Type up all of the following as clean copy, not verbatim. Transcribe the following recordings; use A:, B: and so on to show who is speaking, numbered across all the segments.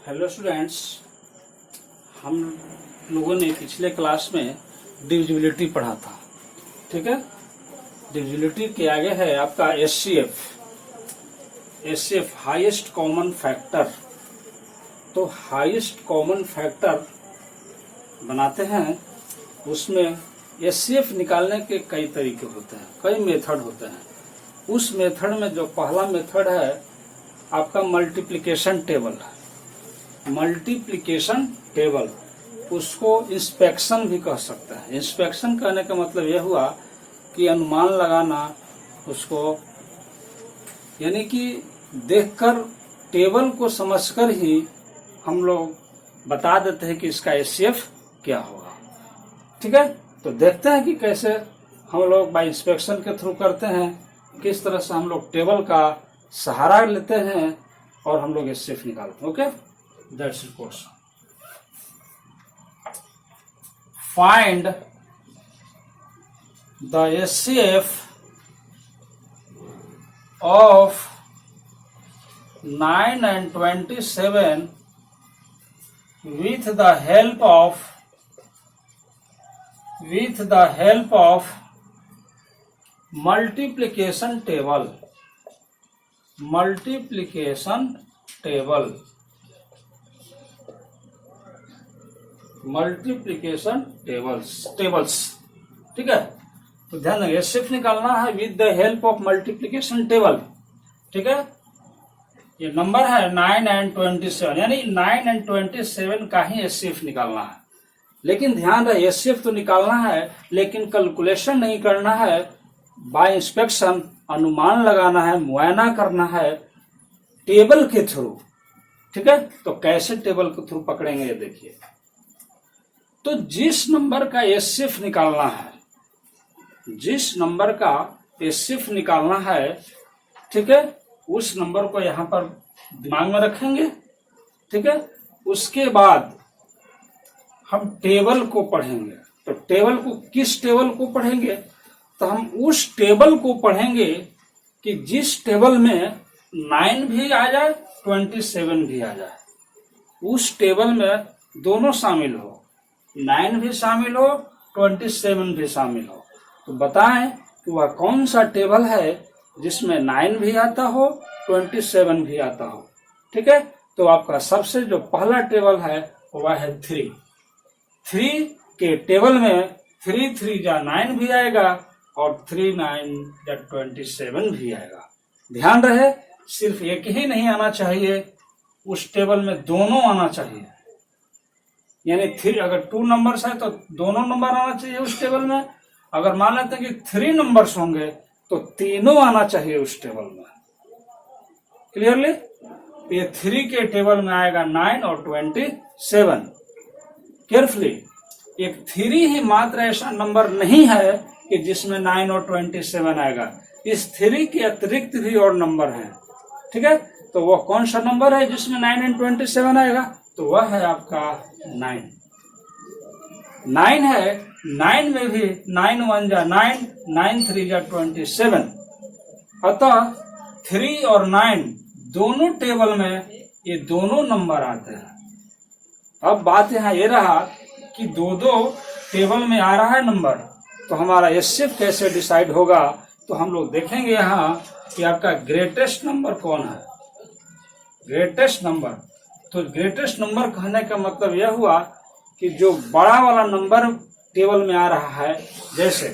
A: Hello students, हम लोगों ने पिछले क्लास में डिविजिबिलिटी पढ़ा था। ठीक है, डिविजिबिलिटी के आगे है आपका एचसीएफ हाईएस्ट कॉमन फैक्टर। तो हाईएस्ट कॉमन फैक्टर बनाते हैं, उसमें एचसीएफ निकालने के कई तरीके होते हैं, कई मेथड होते हैं। उस मेथड में जो पहला मेथड है आपका मल्टीप्लिकेशन टेबल है। मल्टीप्लिकेशन टेबल, उसको इंस्पेक्शन भी कह सकते हैं। इंस्पेक्शन कहने का मतलब यह हुआ कि अनुमान लगाना उसको, यानी कि देखकर टेबल को समझकर ही हम लोग बता देते हैं कि इसका एचसीएफ क्या होगा। ठीक है, तो देखते हैं कि कैसे हम लोग बाय इंस्पेक्शन के थ्रू करते हैं, किस तरह से हम लोग टेबल का सहारा लेते हैं और हम लोग एचसीएफ निकालते हैं। Okay, that's it course. Find the HCF of 9 and 27 with the help of multiplication table. Multiplication tables. ठीक है, तो ध्यान रखिए, एचसीएफ निकालना है with the help of multiplication table. ठीक है, ये नंबर है 9 and 27, यानी 9 and 27 का ही एचसीएफ निकालना है। लेकिन ध्यान रहे, एचसीएफ तो निकालना है लेकिन कैलकुलेशन नहीं करना है। बाय इंस्पेक्शन अनुमान लगाना है, मुआयना करना है टेबल के थ्रू। ठीक है, तो कैसे टेबल के थ्रू पकड़ेंगे ये देखिए। तो जिस नंबर का एचसीएफ निकालना है, ठीक है, उस नंबर को यहां पर दिमाग में रखेंगे। ठीक है, उसके बाद हम टेबल को पढ़ेंगे। तो टेबल को, किस टेबल को पढ़ेंगे? तो हम उस टेबल को पढ़ेंगे कि जिस टेबल में 9 भी आ जाए 27 भी आ जाए। उस टेबल में दोनों शामिल हो, 9 भी शामिल हो 27 भी शामिल हो। तो बताएं कि वह कौन सा टेबल है जिसमें 9 भी आता हो 27 भी आता हो। ठीक है, तो आपका सबसे जो पहला टेबल है वह है 3 के टेबल में 3 3 जा 9 भी आएगा और 3 9 जा 27 भी आएगा। ध्यान रहे, सिर्फ एक ही नहीं आना चाहिए, उस टेबल में दोनों आना चाहिए। यानी 3, अगर 2 नंबर्स है तो दोनों नंबर आना चाहिए उस टेबल में। अगर मान लेते हैं कि 3 नंबर्स होंगे तो तीनों आना चाहिए उस टेबल में। क्लियरली, ये 3 के टेबल में आएगा 9 और 27। केयरफुली, एक 3 ही मात्र ऐसा नंबर नहीं है कि जिसमें 9 और 27 आएगा। इस 3 के अतिरिक्त भी और नंबर है। ठीक है, तो वो कौन सा नंबर है जिसमें 9 और 27 आएगा? तो वह है आपका 9 है। 9 में भी 9 1 जा 9, 9 3 जा 27। अतः 3 और 9 दोनों टेबल में ये दोनों नंबर आते हैं। अब बात यहाँ ये रहा कि दो टेबल में आ रहा है नंबर, तो हमारा एचसीएफ कैसे डिसाइड होगा? तो हम लोग देखेंगे यहाँ कि आपका ग्रेटेस्ट नंबर कौन है। ग्रेटेस्ट नंबर, तो ग्रेटेस्ट नंबर कहने का मतलब यह हुआ कि जो बड़ा वाला नंबर टेबल में आ रहा है, जैसे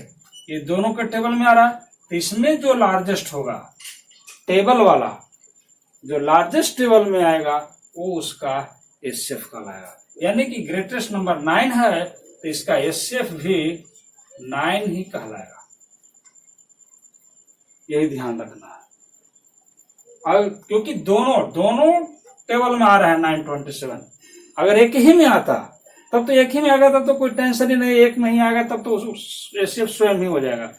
A: ये दोनों के टेबल में आ रहा है, तो इसमें जो लार्जेस्ट होगा टेबल वाला, जो लार्जेस्ट टेबल में आएगा वो उसका एचसीएफ कहलाएगा। यानी कि ग्रेटेस्ट नंबर 9 है तो इसका एचसीएफ भी 9 ही कहलाएगा। यही ध्यान रखना है। और क्योंकि दोनों टेबल में आ रहा है 9 27, अगर एक ही में आता तब तो एक ही में आ गया, तब तो कोई टेंशन ही नहीं। एक में ही आ गया तब तो एचसीएफ स्वयं ही हो जाएगा।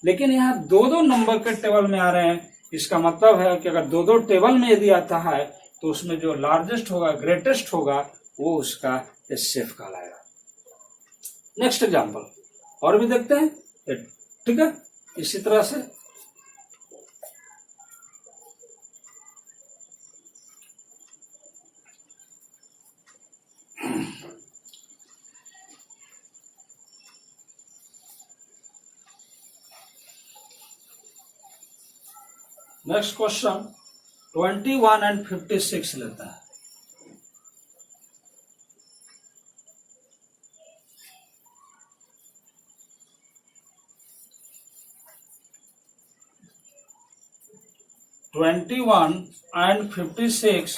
A: लेकिन यहाँ दो नंबर के टेबल में आ रहे हैं, इसका मतलब है कि अगर दो टेबल में यदि आता है तो उसमें जो लार्जेस्ट होगा, ग्रेटेस्ट होगा, वो उसका एचसीएफ कहलाएगा। नेक्स्ट एग्जांपल और भी देखते हैं। ठीक है, इसी तरह से नेक्स्ट क्वेश्चन 21 एंड 56 लेता है। (21 and 56)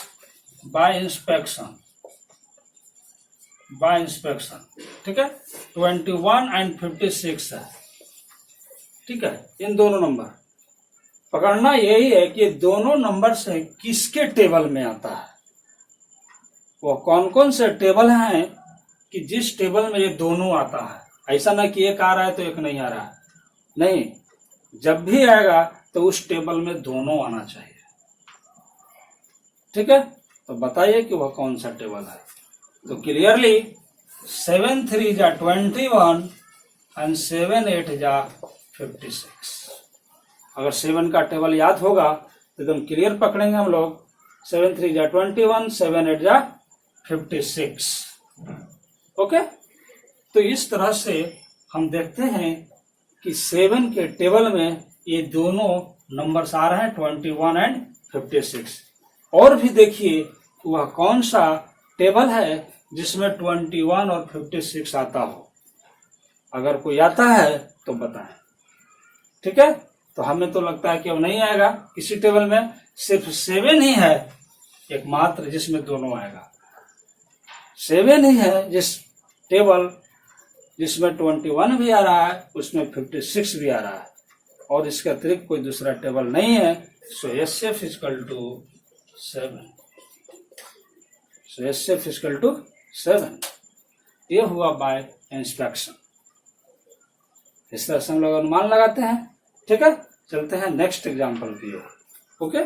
A: by inspection, ठीक है। 21 एंड 56 है, ठीक है। इन दोनों नंबर पकड़ना यही है कि दोनों नंबर से किसके टेबल में आता है। वो कौन कौन से टेबल हैं कि जिस टेबल में ये दोनों आता है। ऐसा ना कि एक आ रहा है तो एक नहीं आ रहा है, नहीं, जब भी आएगा तो उस टेबल में दोनों आना चाहिए, ठीक है। तो बताइए कि वह कौन सा टेबल है। तो क्लियरली 7 3 जा 21 एंड 7 8 जा 56। अगर 7 का टेबल याद होगा तो एकदम क्लियर पकड़ेंगे हम लोग। 7 3 जा 21, 7 8 जा 56। ओके, तो इस तरह से हम देखते हैं कि 7 के टेबल में ये दोनों नंबर्स आ रहे हैं 21 एंड 56। और भी देखिए वह कौन सा टेबल है जिसमें 21 और 56 आता हो। अगर कोई आता है तो बताएं, ठीक है। तो हमें तो लगता है कि अब नहीं आएगा किसी टेबल में, सिर्फ 7 ही है एकमात्र जिसमें दोनों आएगा। 7 ही है जिस टेबल जिसमें 21 भी आ रहा है, उसमें 56 भी आ रहा है, और इसके अतिरिक्त कोई दूसरा टेबल नहीं है। So SF equal to 7। So SF equal to 7। ये हुआ बाय इंस्पेक्शन। इस तरह से हम लोग अनुमान लगाते हैं, ठीक है। चलते हैं नेक्स्ट एग्जांपल की ओर। Okay,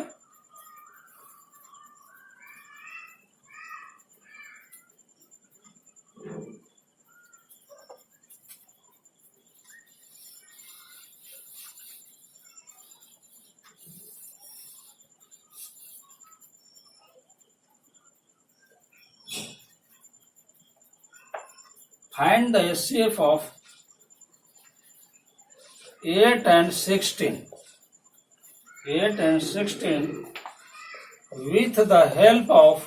A: find the HCF of 8 and 16 with the help of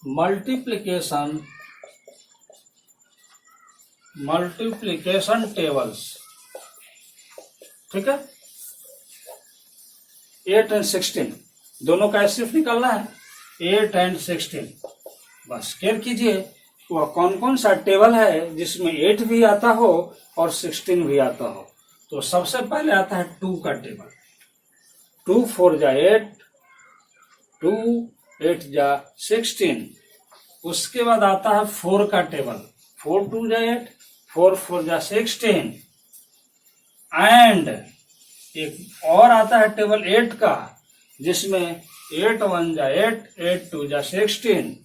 A: multiplication tables, ठीक है। 8 and 16 दोनों का HCF निकालना है। 8 and 16 बस केयर कीजिए वह कौन कौन सा टेबल है जिसमें 8 भी आता हो और 16 भी आता हो। तो सबसे पहले आता है 2 का टेबल। 2 4 जा 8, 2 8 जा 16। उसके बाद आता है 4 का टेबल। 4 2 जा 8, 4 4 जा 16। एंड एक और आता है टेबल 8 का, जिसमें 8 1 जा 8, 8 2 जा 16।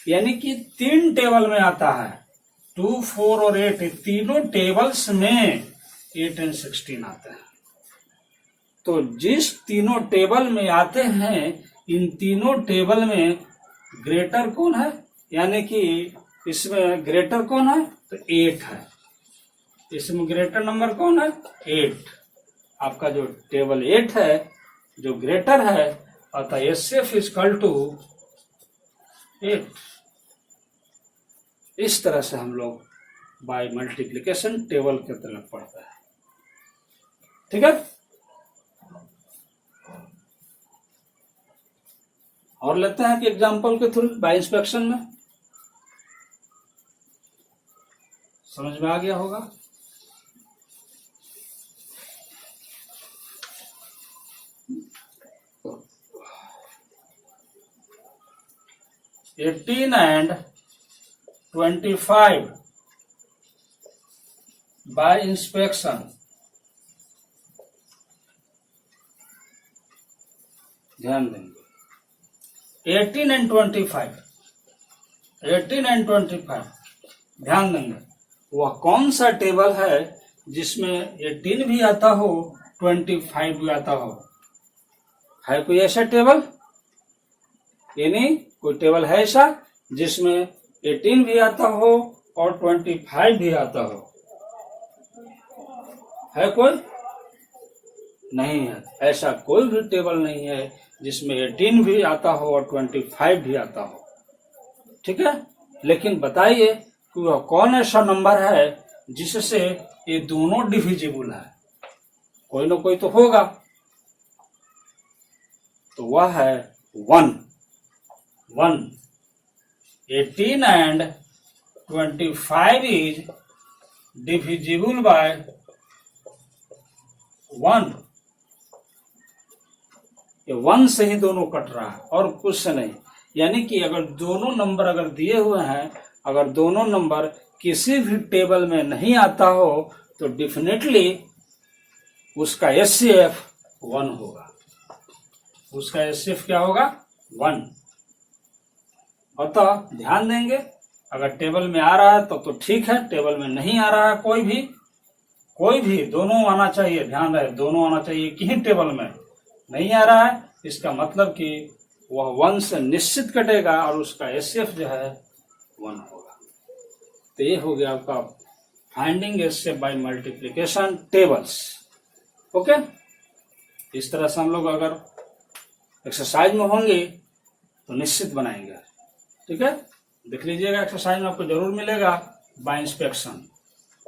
A: यानी कि 3 टेबल में आता है। 2 4 और 8 तीनों टेबल्स में 8 एंड 16 आता है। तो जिस तीनों टेबल में आते हैं, इन तीनों टेबल में ग्रेटर कौन है, यानी कि इसमें ग्रेटर कौन है तो 8 है। इसमें ग्रेटर नंबर कौन है 8। आपका जो टेबल 8 है जो ग्रेटर है, अतः SF इक्वल टू 8। इस तरह से हम लोग बाय मल्टीप्लिकेशन टेबल के तरफ पढ़ता है, ठीक है। और लेते हैं कि एग्जांपल के थ्रू बाय इंस्पेक्शन में समझ में आ गया होगा। (18 and 25) by inspection। ध्यान देंगे 18 and 25, 18 and 25 ध्यान देंगे वह कौन सा टेबल है जिसमें 18 भी आता हो 25 भी आता हो। है कोई ऐसा टेबल, यानी कोई टेबल है ऐसा जिसमें 18 भी आता हो और 25 भी आता हो। है कोई? नहीं है। ऐसा कोई भी टेबल नहीं है जिसमें 18 भी आता हो और 25 भी आता हो। ठीक है, लेकिन बताइए कि वह कौन ऐसा नंबर है जिससे ये दोनों डिविजिबल है? कोई ना कोई तो होगा, तो वह है 1। 18 and 25 is divisible by 1। ये 1 से ही दोनों कट रहा है और कुछ से नहीं। यानी कि अगर दोनों नंबर अगर दिए हुए हैं, अगर दोनों नंबर किसी भी टेबल में नहीं आता हो तो डेफिनेटली उसका HCF 1 होगा। उसका HCF क्या होगा? 1। अतः ध्यान देंगे, अगर टेबल में आ रहा है तो ठीक है, टेबल में नहीं आ रहा है कोई भी दोनों आना चाहिए। ध्यान रहे, दोनों आना चाहिए। किसी टेबल में नहीं आ रहा है इसका मतलब कि वह 1 से निश्चित कटेगा और उसका HCF जो है 1 होगा। तो ये हो गया आपका finding HCF by multiplication tables. Okay, इस तरह से हम लोग अगर एक्सरसाइज में होंगे तो निश्चित बनाएंगे। ठीक है, देख लीजिएगा, एक्सरसाइज में आपको जरूर मिलेगा बाय इंस्पेक्शन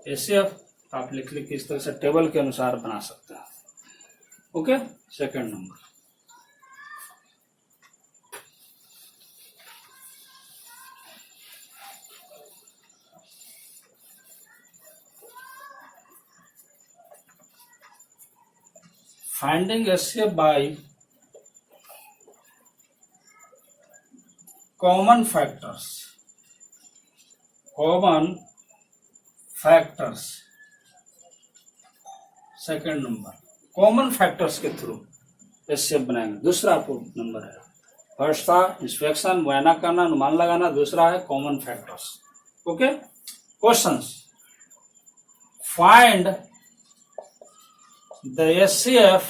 A: HCF। आप लिख के इस तरह से टेबल के अनुसार बना सकते हैं। Okay, second number, finding HCF by common factors. Second number, common factors के थ्रू HCF बनाएंगे। दूसरा नंबर है, फर्स्ट था इंस्पेक्शन, मुआयना करना, अनुमान लगाना। दूसरा है common factors. Okay, questions, find the HCF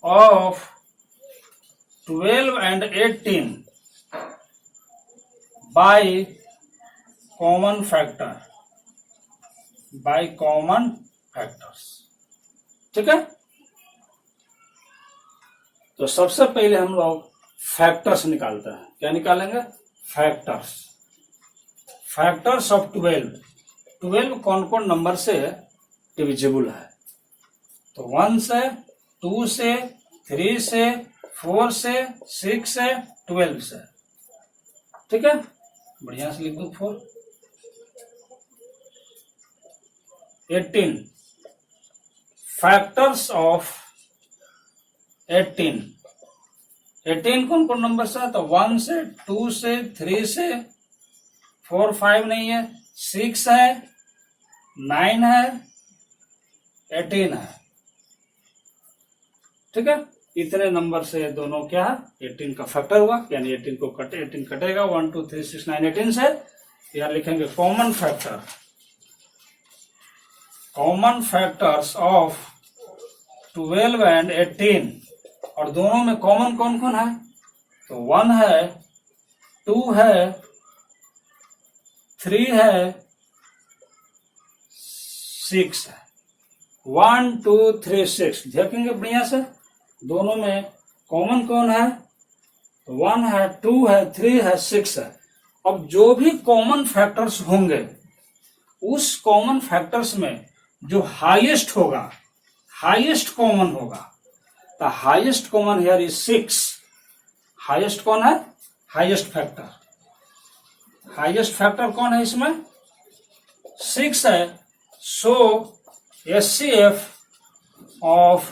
A: of 12 and 18 by common factors। ठीक है, तो सबसे पहले हम लोग फैक्टर्स निकालते हैं। क्या निकालेंगे? फैक्टर्स ऑफ 12 कौन कौन नंबर से डिविजिबल है? तो 1 से, 2 से, 3 से, 4 से, 6 से, 12 से। ठीक है, बढ़िया से लिख दो। 4, 18 फैक्टर्स ऑफ 18 कौन कौन नंबर से? तो 1 से, 2 से, 3 से, 4, 5 नहीं है, 6 है, 9 है, 18 है। ठीक है, इतने नंबर से दोनों क्या है? 18 का फैक्टर हुआ, यानी 18 कटेगा 1, 2, 3, 6, 9, 18 से। यहां लिखेंगे कॉमन फैक्टर्स ऑफ 12 एंड 18। और दोनों में कॉमन कौन कौन है? तो 1 है, 2 है, 3 है, 6 है। 1, 2, 3, 6 देखेंगे बढ़िया से, दोनों में कॉमन कौन है? तो 1 है, 2 है, 3 है, 6 है। अब जो भी कॉमन फैक्टर्स होंगे, उस कॉमन फैक्टर्स में जो हाईएस्ट होगा, हाईएस्ट कॉमन होगा, the highest common here is 6। Highest कौन है? हाईएस्ट फैक्टर कौन है इसमें? 6 है। सो HCF of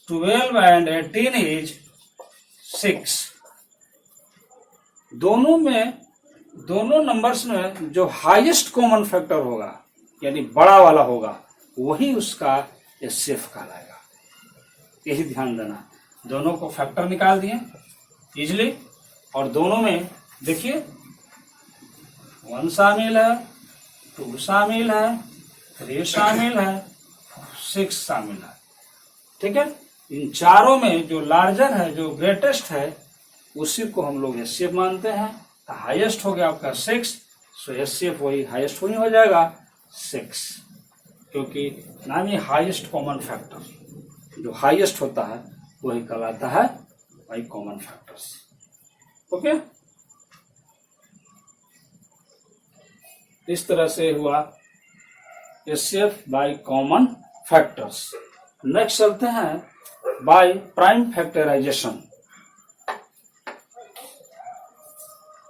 A: 12 and 18 is 6। दोनों नंबर्स में जो हाईएस्ट कॉमन फैक्टर होगा, यानी बड़ा वाला होगा, वही उसका HCF कहलाएगा। यही ध्यान देना। दोनों को फैक्टर निकाल दिए इजिली, और दोनों में देखिए 1 शामिल है, 2 शामिल है, 3 शामिल है, 6 शामिल है। ठीक है, इन चारों में जो लार्जर है, जो ग्रेटेस्ट है, उसी को हम लोग HCF मानते हैं। हाईएस्ट हो गया आपका 6, सो HCF वही हाईएस्ट वही हो जाएगा 6। क्योंकि नाम ही हाईएस्ट कॉमन फैक्टर, जो हाईएस्ट होता है वही कहलाता है बाई कॉमन फैक्टर्स। ओके, इस तरह से हुआ HCF by common factors. Next चलते हैं बाई प्राइम फैक्टराइजेशन।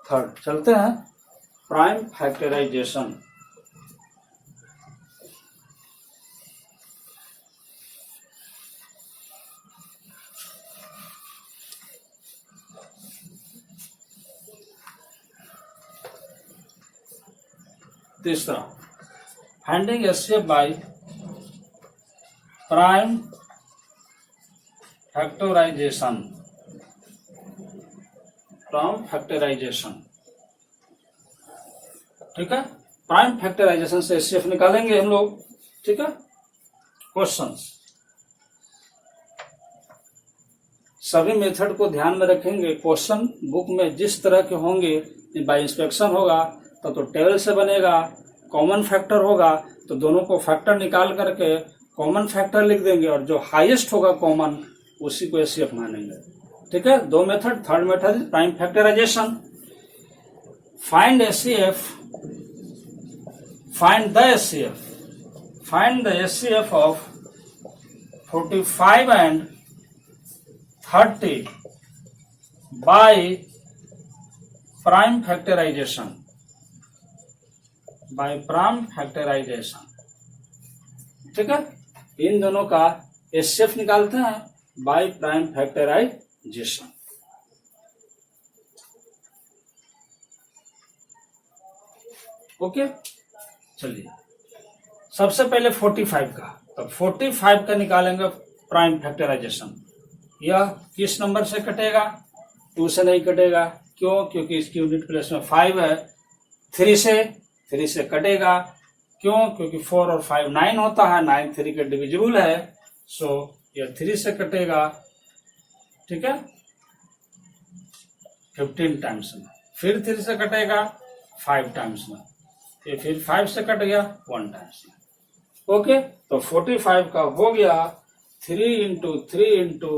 A: थर्ड चलते हैं प्राइम फैक्टराइजेशन। तीसरा, finding HCF by prime factorization. Prime factorization, ठीक है। प्राइम फैक्टराइजेशन से एचसीएफ निकालेंगे हम लोग, ठीक है। क्वेश्चंस, सभी मेथड को ध्यान में रखेंगे। क्वेश्चन बुक में जिस तरह के होंगे, बाय इंस्पेक्शन होगा तो टेबल से बनेगा, कॉमन फैक्टर होगा तो दोनों को फैक्टर निकाल करके कॉमन फैक्टर लिख देंगे, और जो हाईएस्ट होगा कॉमन उसी को एचसीएफ मानेंगे, ठीक है। दो method. Third method prime factorization. Find HCF, find the HCF, find the HCF of 45 and 30 by prime factorization, by prime factorization, ठीक है। इन दोनों का एचसीएफ निकालते हैं बाय प्राइम फैक्टराइजेशन। ओके, चलिए सबसे पहले 45 का, तो 45 का निकालेंगे प्राइम फैक्टराइजेशन। यह किस नंबर से कटेगा? 2 से नहीं कटेगा। क्यों? क्योंकि इसकी यूनिट प्लेस में 5 है। 3 से कटेगा। क्यों? क्योंकि 4 और 5 9 होता है, 9 3 के डिविजिबल है, सो यह 3 से कटेगा, ठीक है, 15 टाइम्स में। फिर 3 से कटेगा 5 टाइम्स में, ये फिर 5 से कट गया 1 टाइम्स में। ओके, तो 45 का हो गया 3 इंटू 3 इंटू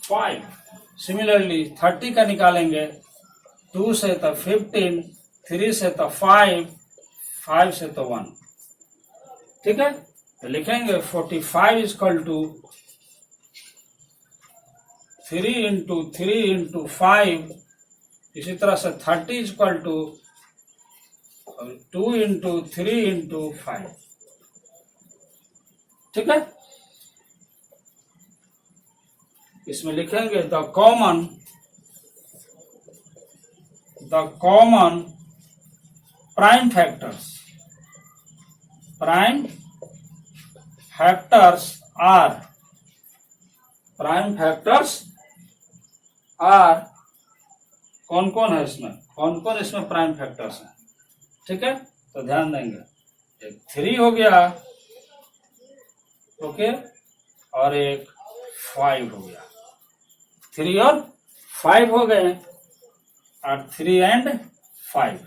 A: 5। सिमिलरली 30 का निकालेंगे, 2 से तो 15, 3 से तो 5, 5 से तो 1, ठीक है। तो लिखेंगे 45 इक्वल टू 3 इंटू 3 इंटू 5। इसी तरह से 30 इक्वल टू 2 इंटू 3 इंटू 5, ठीक है। इसमें लिखेंगे the common prime factors, prime factors are, prime factors are कौन कौन है इसमें, कौन कौन इसमें प्राइम फैक्टर्स हैं, ठीक है। तो ध्यान देंगे, एक 3 हो गया, ओके, और एक 5 हो गया। 3 और 5 हो गए, और 3 एंड 5,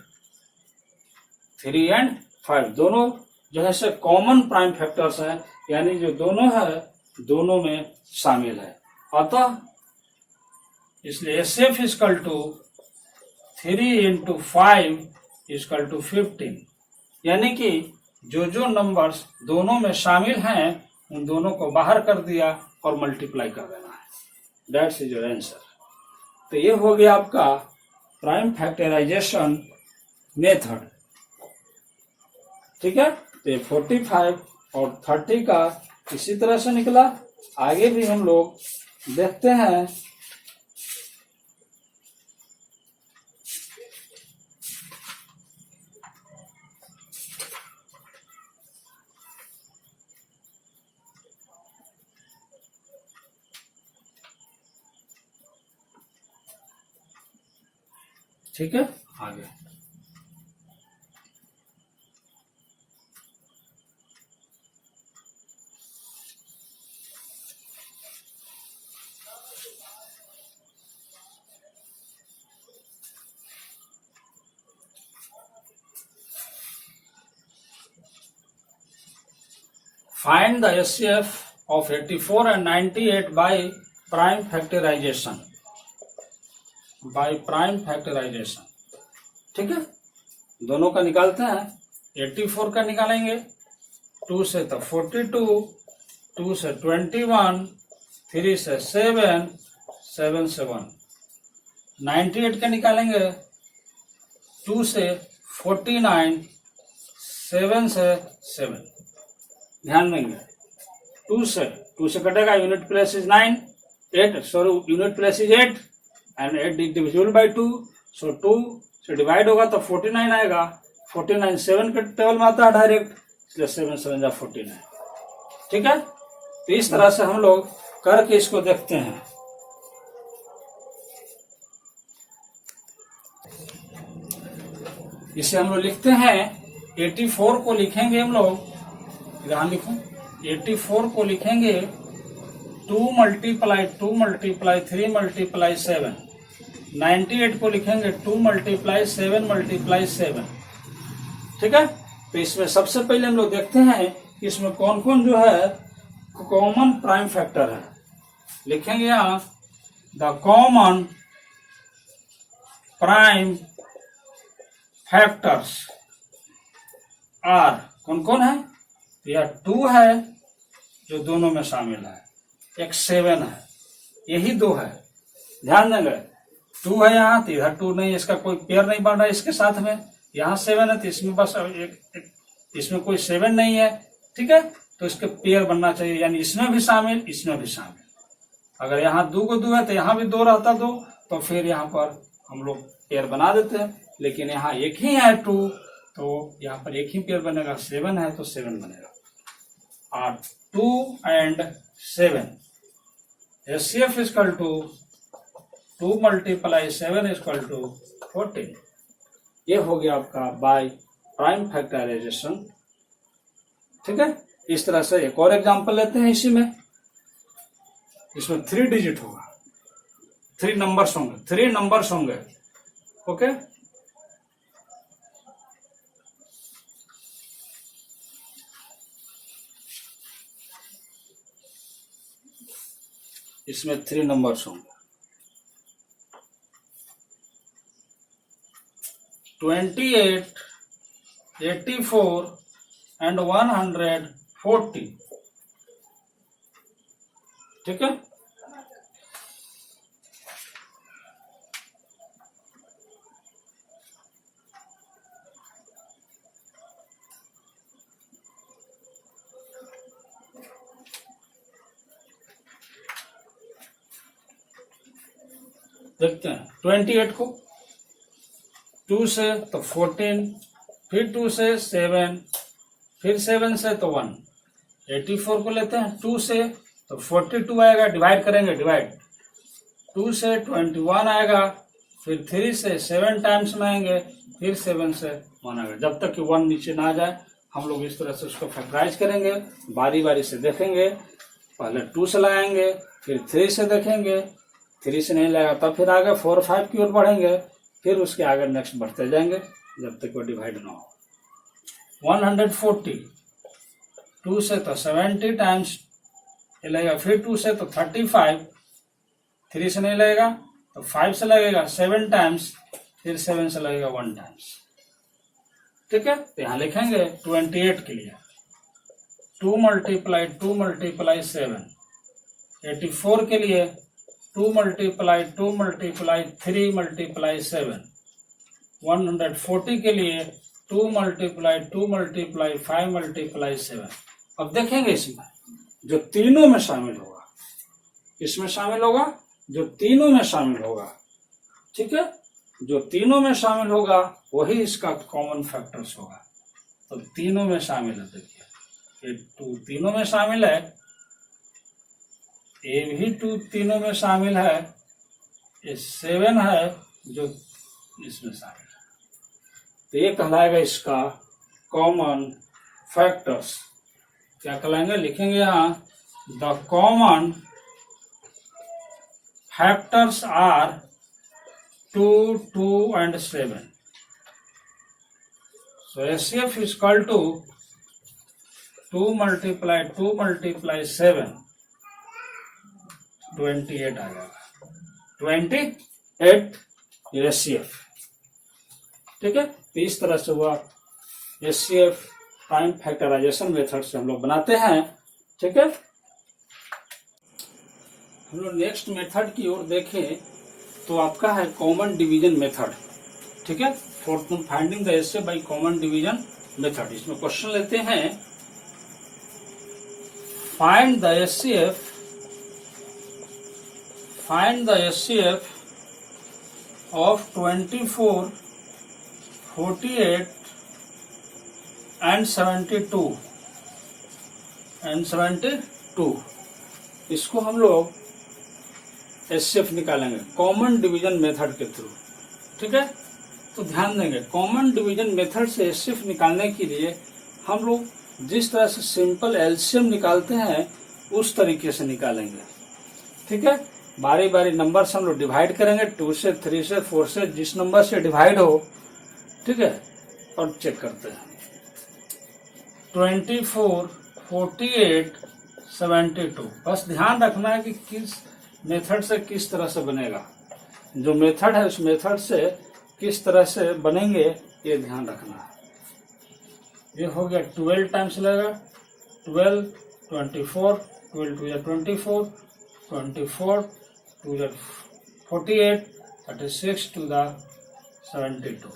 A: 3 एंड 5 दोनों जो है से कॉमन प्राइम फैक्टर्स हैं, यानी जो दोनों है दोनों में शामिल है। अतः इसलिए HCF equal to 3 into 5 equal to 15, यानी कि जो जो नंबर्स दोनों में शामिल हैं उन दोनों को बाहर कर दिया और मल्टीप्लाई कर देना है। That's is your answer. तो ये हो गया आपका प्राइम फैक्टराइजेशन मेथड, ठीक है। तो 45 और 30 का इसी तरह से निकला। आगे भी हम लोग देखते हैं। ठीक है, आगे find the HCF of 84 and 98 by prime factorization. by prime factorization. ठीक है, दोनों का निकालते हैं. 84 का निकालेंगे, 2 से तो 42, 2 से 21, 3 से 7, 7 से 1. 98 का निकालेंगे, 2 से 49, 7 से 7. ध्यान देंगे, 2 से कटेगा, unit place is 9, 8, sorry unit place is 8 and 8 divisible by 2, सो 2 से डिवाइड होगा तो 49 आएगा. 49 7 के टेबल में आता है डायरेक्ट, इसलिए 7 7 जा 49. ठीक है, तो इस तरह से हम लोग करके इसको देखते हैं. इसे हम लोग लिखते हैं, 84 को लिखेंगे हम लोग, यहां लिखो, 84 को लिखेंगे 2 मल्टीप्लाई 2 मल्टीप्लाई 3 मल्टीप्लाई 7. 98 को लिखेंगे 2 मल्टीप्लाई 7 मल्टीप्लाई 7. ठीक है, तो इसमें सबसे पहले हम लोग देखते हैं कि इसमें कौन कौन जो है कॉमन प्राइम फैक्टर है. लिखेंगे यहां the common prime factors are. कौन कौन है? यह 2 है जो दोनों में शामिल है, एक 7 है, यही 2 है. ध्यान देंगे, 2 है यहाँ, तो इधर 2 नहीं, इसका कोई पेयर नहीं बन रहा है इसके साथ में. यहाँ 7 है तो इसमें बस इसमें कोई 7 नहीं है. ठीक है, तो इसके पेयर बनना चाहिए, यानी इसमें भी शामिल, इसमें भी शामिल. अगर यहाँ 2 को 2 है तो यहाँ भी 2 रहता 2, तो फिर यहाँ पर हम लोग पेयर बना देते हैं. लेकिन यहाँ एक ही है 2, तो यहाँ पर एक ही पेयर बनेगा. 7 है तो 7 बनेगा. और 2 and 7 HCF is equal to 2 multiply 7 is equal to 14. ये हो गया आपका बाय प्राइम फैक्टराइजेशन. ठीक है, इस तरह से एक और एग्जांपल लेते हैं. इसी में इसमें 3 डिजिट होगा, 3 नंबर्स होंगे, 3 नंबर्स होंगे. ओके, इसमें 3 नंबर्स होंगे, 28, 84 एंड 140. ठीक है, देखते हैं. 28 को 2 से तो 14, फिर 2 से 7, फिर 7 से तो 1. 84 को लेते हैं 2 से तो 42 आएगा, डिवाइड करेंगे, डिवाइड 2 से 21 आएगा, फिर 3 से 7 टाइम्स में आएंगे, फिर 7 से 1 आएगा. जब तक कि 1 नीचे ना आ जाए हम लोग इस तरह से उसको फैक्टराइज करेंगे. बारी बारी से देखेंगे, पहले 2 से लगाएंगे, फिर 3 से देखेंगे, 3 से नहीं लगेगा तब फिर आगे 4 5 की ओर बढ़ेंगे, फिर उसके आगे नेक्स्ट बढ़ते जाएंगे जब तक वो डिवाइड ना हो. 140, 2 से तो 70 टाइम्स लगेगा, फिर 2 से तो 35, 3 से नहीं लगेगा तो 5 से लगेगा 7 टाइम्स, फिर 7 से लगेगा 1 टाइम्स. ठीक है, तो यहाँ लिखेंगे 28 के लिए 2 मल्टीप्लाई 2 मल्टीप्लाई 7. 84 के लिए 2 मल्टीप्लाई 2 मल्टीप्लाई 3 मल्टीप्लाई 7. 140 के लिए 2 मल्टीप्लाई 2 मल्टीप्लाई 5 मल्टीप्लाई 7. अब देखेंगे इसमें जो तीनों में शामिल होगा, इसमें शामिल होगा जो तीनों में शामिल होगा. ठीक है, जो तीनों में शामिल होगा वही इसका कॉमन फैक्टर्स होगा. तो तीनों में शामिल है, देखिए ये 2 तीनों में शामिल है, ये भी 2 तीनों में शामिल है, ये 7 है जो इसमें शामिल है. तो ये कहलाएगा इसका कॉमन फैक्टर्स. क्या कहलाएंगे? लिखेंगे यहाँ the common factors are 2, 2 and 7. So HCF is equal to 2 multiply 2 multiply 7 28 आ जाएगा, 28 एचसीएफ। ठीक है, तो इस तरह से हुआ एचसीएफ टाइम फैक्टराइजेशन मेथड से हम लोग बनाते हैं। ठीक है, हम लोग नेक्स्ट मेथड की ओर देखें तो आपका है कॉमन डिवीजन मेथड। ठीक है, for finding the HCF by common division method. इसमें क्वेश्चन लेते हैं, find the HCF of 24, 48 and 72 इसको हम लोग एचसीएफ निकालेंगे कॉमन डिवीजन मेथड के थ्रू। ठीक है, तो ध्यान देंगे कॉमन डिवीजन मेथड से एचसीएफ निकालने के लिए हम लोग जिस तरह से सिंपल एलसीएम निकालते हैं उस तरीके से निकालेंगे। ठीक है, बारी बारी नंबर से हम लोग डिवाइड करेंगे, 2 से 3 से 4 से, जिस नंबर से डिवाइड हो। ठीक है, और चेक करते हैं 24, 48, 72। बस ध्यान रखना है कि किस मेथड से किस तरह से बनेगा, जो मेथड है उस मेथड से किस तरह से बनेंगे ये ध्यान रखना है। ये हो गया 12 टाइम्स लगेगा, 12, 24, 12 2 24, 24 2 48, 36 2 72।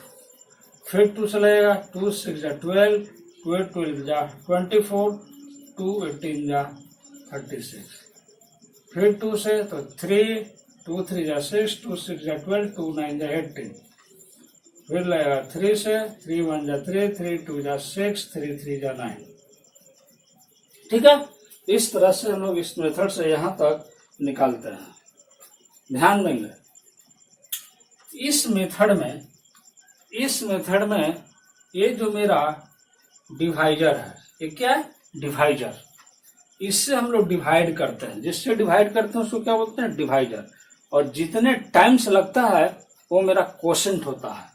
A: फिर 2 से लगेगा, 2 6 12, 2 8 12 24, 2 18 36। फिर 2 से तो 3, 2 3 6, 2 6 12, 2 9 18। फिर लगेगा 3 से, 3 1 3, 3 2 6, 3 3 9। ठीक है, इस तरह से हम लोग इस मेथड से यहां तक निकालते हैं। ध्यान देंगे इस मेथड में ये जो मेरा डिवाइजर है, ये क्या है, डिवाइजर। इससे हम लोग डिवाइड करते हैं, जिससे डिवाइड करते हैं उसको क्या बोलते हैं, डिवाइजर। और जितने टाइम्स लगता है वो मेरा क्वोशेंट होता है।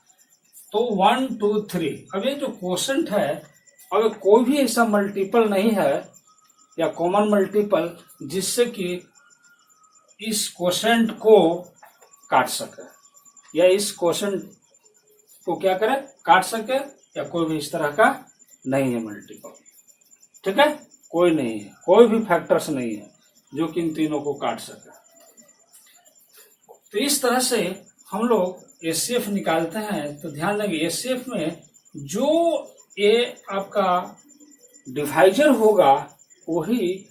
A: तो 1 2 3, अब ये जो क्वोशेंट है, अगर कोई भी ऐसा मल्टीपल नहीं है या कॉमन मल्टीपल जिससे कि इस क्वोशेंट को काट सके या इस क्वोशेंट को क्या करे, काट सके, या कोई भी इस तरह का नहीं है मल्टीपल। ठीक है, कोई नहीं है, कोई भी फैक्टर्स नहीं है जो कि इन तीनों को काट सके। तो इस तरह से हम लोग एचसीएफ निकालते हैं। तो ध्यान देंगे एचसीएफ में जो ये आपका डिवाइजर होगा वही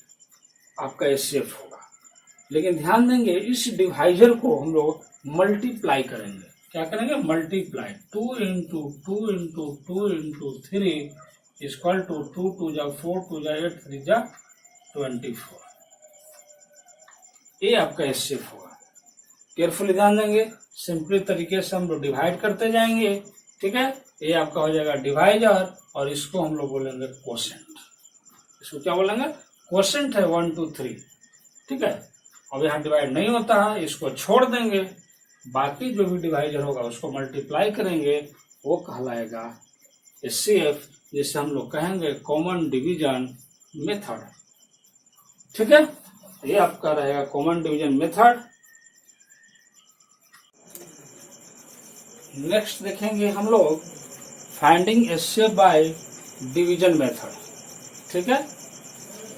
A: आपका एचसीएफ होगा। लेकिन ध्यान देंगे इस डिवाइजर को हम लोग मल्टीप्लाई करेंगे। क्या करेंगे, multiply. 2 into 2 into 2 into 3 equal to 2 2 जा 4 2 जा 8 3 जा 24। ये आपका एचसीएफ होगा। केयरफुली ध्यान देंगे, सिंपली तरीके से हम लोग डिवाइड करते जाएंगे। ठीक है, ये आपका हो जाएगा डिवाइजर और इसको हम लोग बोलेंगे क्वोशेंट। इसको क्या बोलेंगे, क्वोशेंट है 1 2 3। ठीक है, अब यहाँ डिवाइड नहीं होता है, इसको छोड़ देंगे, बाकी जो भी डिवाइजर होगा उसको मल्टीप्लाई करेंगे, वो कहलाएगा एचसीएफ, जिसे हम लोग कहेंगे कॉमन डिवीजन मेथड। ठीक है, ये आपका रहेगा कॉमन डिवीजन मेथड। नेक्स्ट देखेंगे हम लोग finding HCF by division method. ठीक है,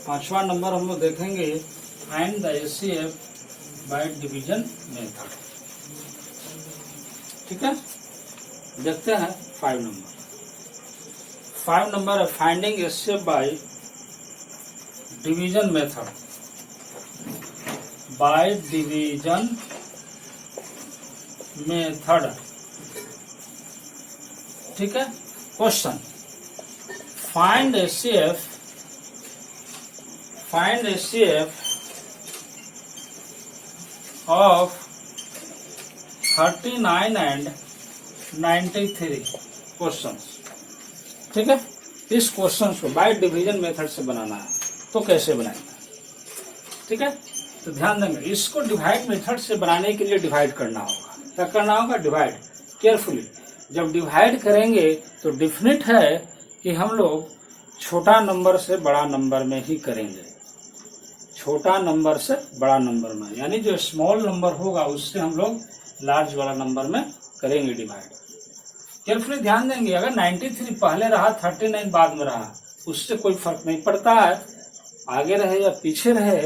A: 5वां नंबर हम लोग देखेंगे find the HCF by division method. ठीक है, देखते हैं 5 नंबर। 5 नंबर है finding HCF by division method. By division method. ठीक है, question find HCF of 39 and 93 question. ठीक है, इस क्वेश्चन को बाय डिवीजन मेथड से बनाना है, तो कैसे बनाएंगे। ठीक है, तो ध्यान देंगे इसको डिवाइड मेथड से बनाने के लिए डिवाइड करना होगा। क्या करना होगा, डिवाइड। केयरफुली जब डिवाइड करेंगे तो डेफिनेट है कि हम लोग छोटा नंबर से बड़ा नंबर में ही करेंगे, छोटा नंबर से बड़ा नंबर में, यानी जो स्मॉल नंबर होगा उससे हम लोग लार्ज वाला नंबर में करेंगे डिवाइड। केयरफुली ध्यान देंगे, अगर 93 पहले रहा 39 बाद में रहा उससे कोई फर्क नहीं पड़ता है, आगे रहे या पीछे रहे,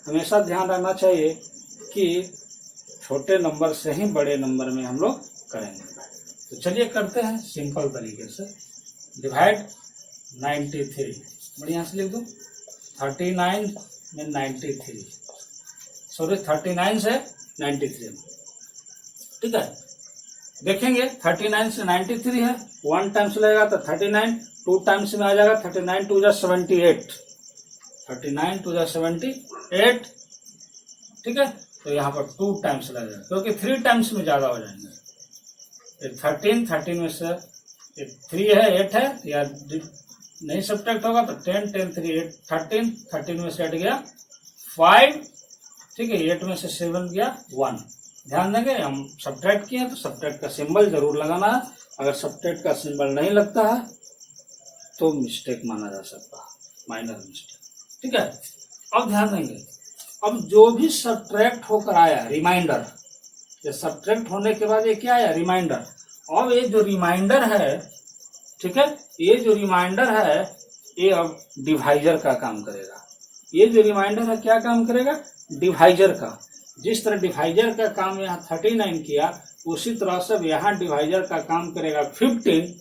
A: हमेशा ध्यान रखना चाहिए कि छोटे नंबर से ही बड़े नंबर में हम लोग करेंगे। तो चलिए करते हैं सिंपल तरीके से। डिवाइड 93, बढ़िया से लिख दो, 39 में 93, सॉरी 39 से 93, ठीक है। देखेंगे 39 से 93 है, 1 टाइम्स लगेगा तो 39, 2 टाइम्स में आ जाएगा 39 2 78, 39 2 78, ठीक है। तो यहाँ पर 2 टाइम्स लगेगा क्योंकि 3 टाइम्स में ज्यादा हो जाएंगे। 13 में से 3 है 8 है, या नहीं सब्ट्रैक्ट होगा तो 10 10 3 8 13 में से 8 गया 5, ठीक है। 8 में से 7 गया 1। ध्यान देंगे हम सब्ट्रैक्ट किए तो सब्ट्रैक्ट का सिंबल जरूर लगाना है, अगर सब्ट्रैक्ट का सिंबल नहीं लगता है तो मिस्टेक माना जा सकता है, माइनर मिस्टेक, ठीक है। अब ध्यान देंगे, अब जो भी सब्ट्रैक्ट होकर आया रिमाइंडर, ये सब्ट्रैक्ट होने के बाद ये क्या आया रिमाइंडर, अब ये जो रिमाइंडर है, ठीक है, ये जो रिमाइंडर है ये अब डिवाइजर का काम करेगा। ये जो रिमाइंडर है क्या काम करेगा, डिवाइजर का। जिस तरह डिवाइजर का काम यहाँ 39 किया उसी तरह से यहाँ डिवाइजर का काम करेगा 15,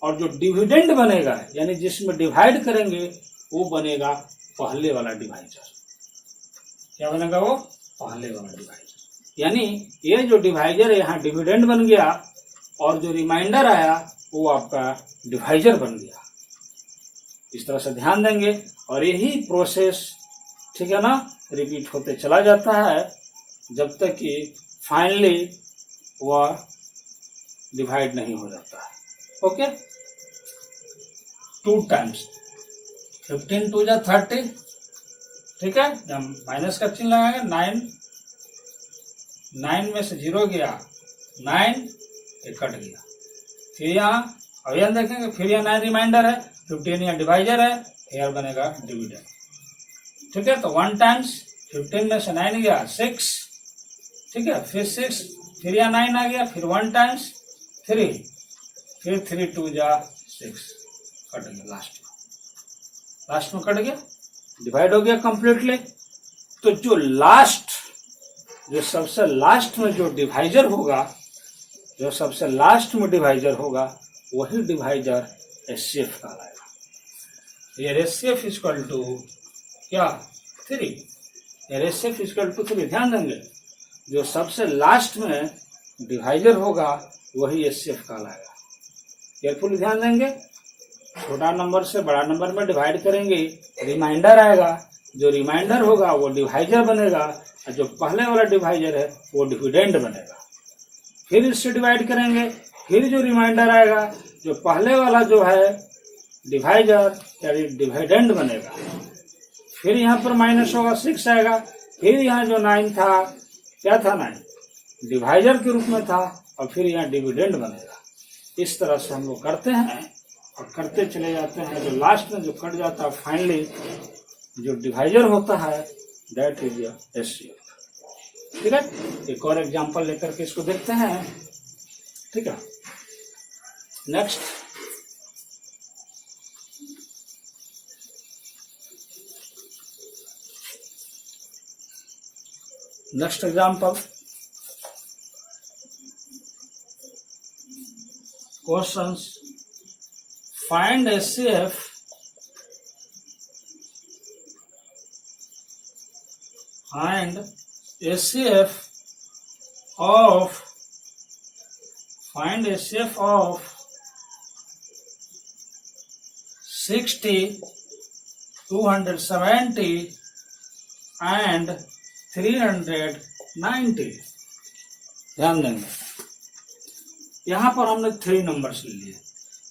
A: और जो डिविडेंड बनेगा यानी जिसमें डिवाइड करेंगे वो बनेगा पहले वाला डिवाइजर। क्या बनेगा वो, पहले वाला डिवाइजर। यानी ये जो डिवाइजर है यहाँ डिविडेंड बन गया और जो रिमाइंडर आया वो आपका डिवाइजर बन गया। इस तरह से ध्यान देंगे और यही प्रोसेस, ठीक है ना, रिपीट होते चला जाता है जब तक कि फाइनली वह डिवाइड नहीं हो जाता है। ओके, 2 टाइम्स 15 2 जा 30, ठीक है। जब माइनस का चिन्ह लगाएंगे 9 में से 0 गया 9, ये कट गया। फिर यहाँ अब यहाँ देखेंगे, फिर यहाँ 9 रिमाइंडर है, 15 यहाँ डिवाइजर है, यहाँ बनेगा डिविडेंड, ठीक है। तो 1 टाइम्स 15 में से 9 गया 6, ठीक है। फिर 6, फिर यहाँ 9 आ गया, फिर 1 टाइम्स 3, फिर 3 2 जा 6, कट गया, लास्ट में कट गया, डिवाइड हो गया कंप्लीटली। तो जो सबसे लास्ट में जो डिवाइजर होगा, जो सबसे लास्ट में डिवाइजर होगा वही डिवाइजर एचसीएफ कहलाएगा। ये एचसीएफ इक्वल टू क्या 3, एचसीएफ इक्वल टू 3। ध्यान देंगे जो सबसे लास्ट में डिवाइजर होगा वही एचसीएफ कहलाएगा। केयरफुली ध्यान देंगे, छोटा नंबर से बड़ा नंबर में डिवाइड करेंगे, रिमाइंडर आएगा, जो रिमाइंडर होगा वो डिवाइजर बनेगा, और जो पहले वाला डिवाइजर है वो डिविडेंड बनेगा। फिर इससे डिवाइड करेंगे, फिर जो रिमाइंडर आएगा, जो पहले वाला जो है डिवाइजर यानी डिविडेंड बनेगा। फिर यहाँ पर माइनस होगा 6 आएगा, फिर यहाँ जो 9 था क्या था, 9 डिवाइजर के रूप में था, और फिर यहाँ डिविडेंड बनेगा। इस तरह से हम लोग करते हैं और करते चले जाते हैं। जो लास्ट में जो कट जाता है फाइनली जो डिवाइजर होता है दैट इज एचसीएफ, ठीक है। एक और एग्जांपल लेकर के इसको देखते हैं, ठीक है। Next example, questions find HCF of 60, 270 and 390। ध्यान देंगे यहाँ पर हमने 3 नंबर्स ले लिए।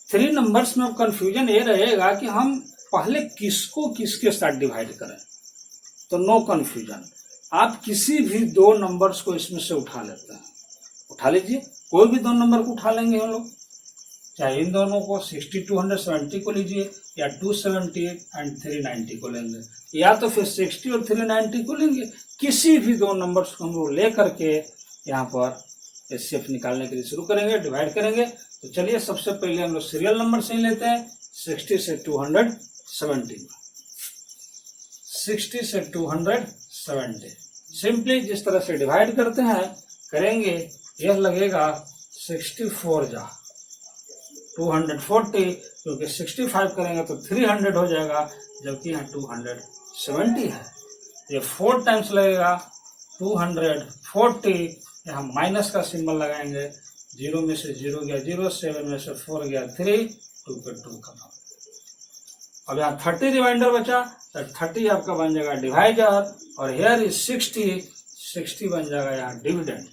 A: 3 नंबर्स में अब कंफ्यूजन ये रहेगा कि हम पहले किसको किसके साथ डिवाइड करें, तो नो कंफ्यूजन, आप किसी भी 2 नंबर्स को इसमें से उठा लेते हैं, उठा लीजिए, कोई भी 2 नंबर को उठा लेंगे हम लोग, चाहे इन दोनों को 60 270 को लीजिए या 270 एंड 390 को लेंगे, या तो फिर 60 और 390 को लेंगे। किसी भी दो नंबर्स को हम लोग ले करके यहाँ पर एचसीएफ निकालने के लिए शुरू करेंगे, डिवाइड करेंगे। तो चलिए सबसे पहले हम लोग सीरियल नंबर से ही लेते हैं 60 से 270। 60 से 270 सिंपली जिस तरह से डिवाइड करते हैं करेंगे, यह लगेगा 64 जा 240, क्योंकि 65 करेंगे तो 300 हो जाएगा, जबकि यहाँ 270 है। ये 4 टाइम्स लगेगा 240, यहाँ माइनस का सिंबल लगाएंगे, 0 में से 0 गया 0, 7 में से 4 गया 3, 2 पे 2 खत्म। अब यहाँ 30 रिमाइंडर बचा, तो 30 आपका बन जाएगा डिवाइडर, और हेयर इज 60 बन जाएगा यहाँ डिविडेंड।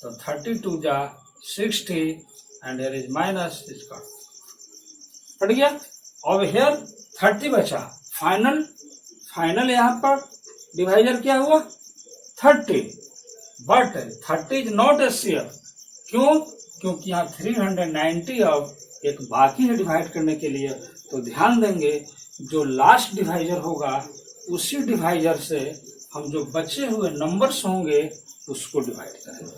A: तो 32 जा 60 एंड हेयर इज माइनस, इसका कट गया। अब हेयर 30 बचा, फाइनल यहाँ पर डिवाइडर क्या हुआ 30, बट 30 इज नॉट एचसीएफ। क्यों? क्योंकि यहाँ 390 अब एक बाकी है डिवाइड करने के लिए। तो ध्यान देंगे जो लास्ट डिवाइजर होगा उसी डिवाइजर से हम जो बचे हुए नंबर्स होंगे उसको डिवाइड करेंगे।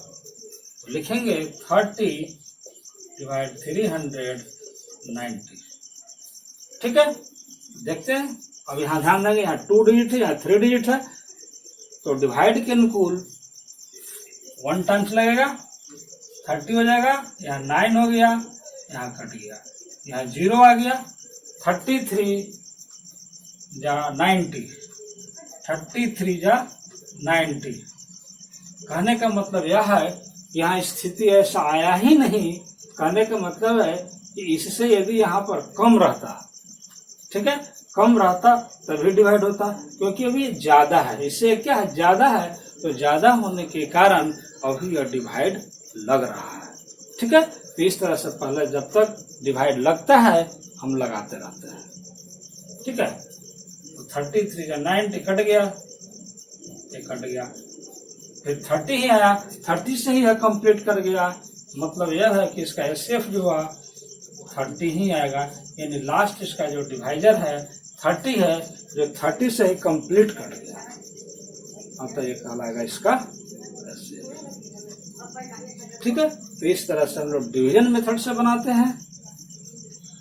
A: तो लिखेंगे 30 डिवाइड 390। ठीक है, देखते हैं। अब यहाँ ध्यान देंगे, यहाँ 2 डिजिट है, यहाँ 3 डिजिट है, तो डिवाइड के अनुकूल 1 टाइम्स लगेगा, 30 हो जाएगा, यहाँ 9 हो गया, यहाँ कट गया, यहाँ 0 आ गया, 33 जा 90, 33 जा 90। कहने का मतलब यह है, यहाँ स्थिति ऐसा आया ही नहीं। कहने का मतलब है कि इससे यदि यहाँ पर कम रहता, ठीक है, कम रहता तभी डिवाइड होता, क्योंकि अभी ये ज्यादा है, इससे क्या है ज्यादा है, तो ज्यादा होने के कारण अभी यह डिवाइड लग रहा है। ठीक है, तो इस तरह से पहले जब तक डिवाइड लगता है हम लगाते रहते हैं। ठीक है, तो 33 का 90 कट गया, ये कट गया, फिर 30 ही आया, 30 से ही है कंप्लीट कर गया। मतलब यह है कि इसका एचसीएफ जो हुआ 30 ही आएगा, यानी लास्ट इसका जो डिवाइजर है 30 है, जो 30 से ही कंप्लीट कर गया, तो ये कहलाएगा इसका एचसीएफ। ठीक है, तो इस तरह से हम लोग डिवीजन मेथड से बनाते हैं।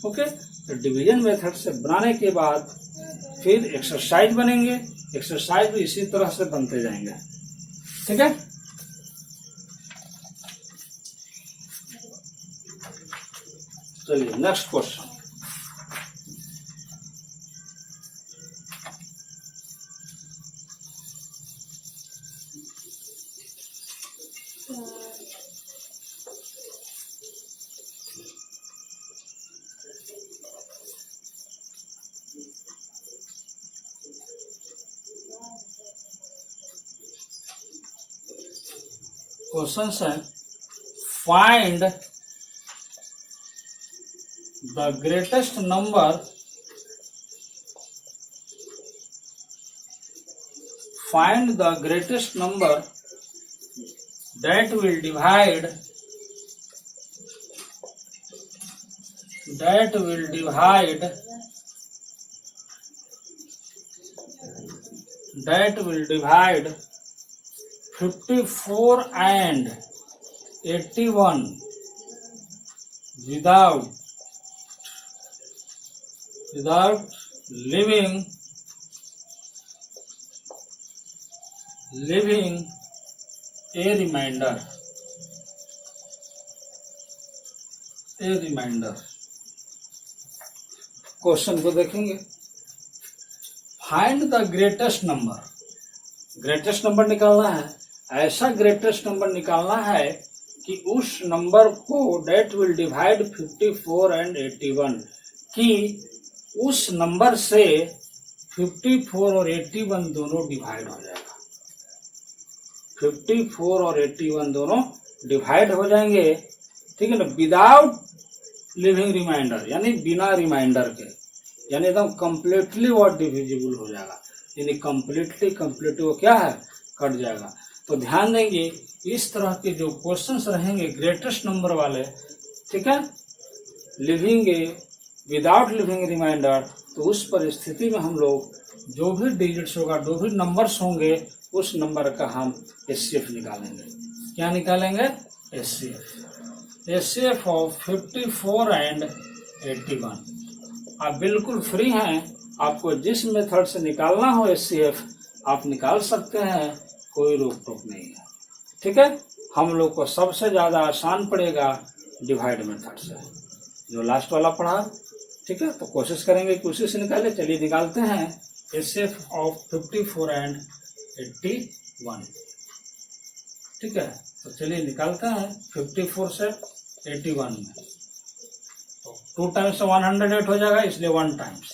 A: ओके, तो डिवीजन मेथड से बनाने के बाद फिर एक्सरसाइज बनेंगे, एक्सरसाइज भी इसी तरह से बनते जाएंगे। ठीक है, चलिए नेक्स्ट क्वेश्चन। क्वेश्चन है, find the greatest number that will divide that will divide 54 and 81 without leaving a remainder. Question को देखेंगे। Find the greatest number, greatest number निकालना है। ऐसा ग्रेटेस्ट नंबर निकालना है कि उस नंबर को डेट विल डिवाइड 54 एंड 81, कि उस नंबर से 54 और 81 दोनों डिवाइड हो जाएगा। 54 और 81 दोनों डिवाइड हो जाएंगे, ठीक है ना, विदाउट लिविंग रिमाइंडर, यानी बिना रिमाइंडर के, यानी एकदम कम्प्लीटली वो डिविजिबल हो जाएगा, यानी कम्प्लीटली वो क्या है, कट जाएगा। तो ध्यान देंगे इस तरह के जो क्वेश्चंस रहेंगे ग्रेटेस्ट नंबर वाले, ठीक है, लिविंग ए विदाउट लिविंग रिमाइंडर, तो उस परिस्थिति में हम लोग जो भी डिजिट्स होगा, जो भी नंबर्स होंगे, उस नंबर का हम एचसीएफ निकालेंगे। क्या निकालेंगे? एचसीएफ। HCF of 54 and 81। आप बिल्कुल फ्री हैं, आपको जिस मेथड से निकालना हो एचसीएफ आप निकाल सकते हैं, कोई रोक टोक नहीं है। ठीक है, हम लोग को सबसे ज्यादा आसान पड़ेगा डिवाइड मेथड से, जो लास्ट वाला पढ़ा। ठीक है, तो कोशिश करेंगे कि उसी से निकाले। चलिए निकालते हैं एचसीएफ ऑफ 54 एंड 81। ठीक है, तो चलिए निकालते हैं 54 से 81 में। तो 2 टाइम्स से 108 हो जाएगा, इसलिए 1 टाइम्स।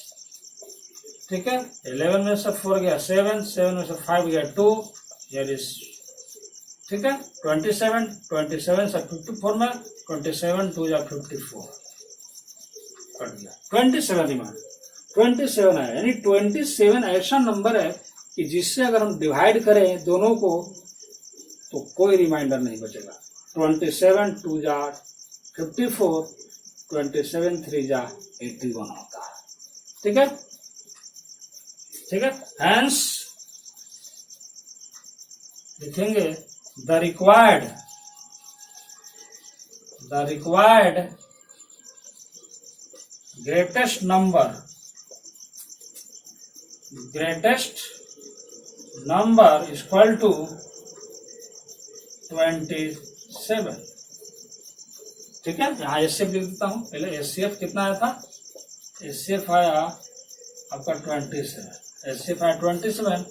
A: ठीक है, 11 में से 4 गया 7, 7 में से 5 गया 2, हियर इज। ठीक है, 27 से 54 में 27 2 या 54 कट गया, 27 रिमाइंड 27 है। यानी 27 ऐसा नंबर है कि जिससे अगर हम डिवाइड करें दोनों को तो कोई रिमाइंडर नहीं बचेगा। 27 2 जा 54, 27 3 जा 81 होता है। ठीक है, ठीक है, हैंस लिखेंगे the required greatest number is equal to 27। ठीक है, यहाँ एचसीएफ लिख देता हूँ। पहले एचसीएफ कितना आया था? एचसीएफ आया आपका 27। एचसीएफ आया 27,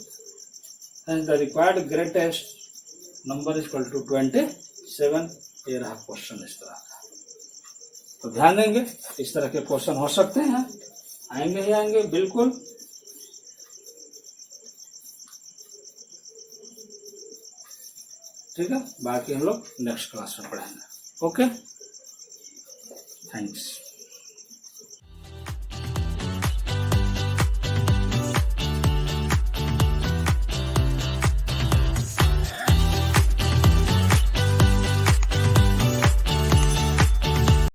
A: the required greatest number is equal to 27। ये रहा क्वेश्चन इस तरह का। तो ध्यान देंगे, इस तरह के क्वेश्चन हो सकते हैं, आएंगे ही आएंगे बिल्कुल। ठीक है, बाकी हम लोग नेक्स्ट क्लास में पढ़ेंगे। Okay, thanks.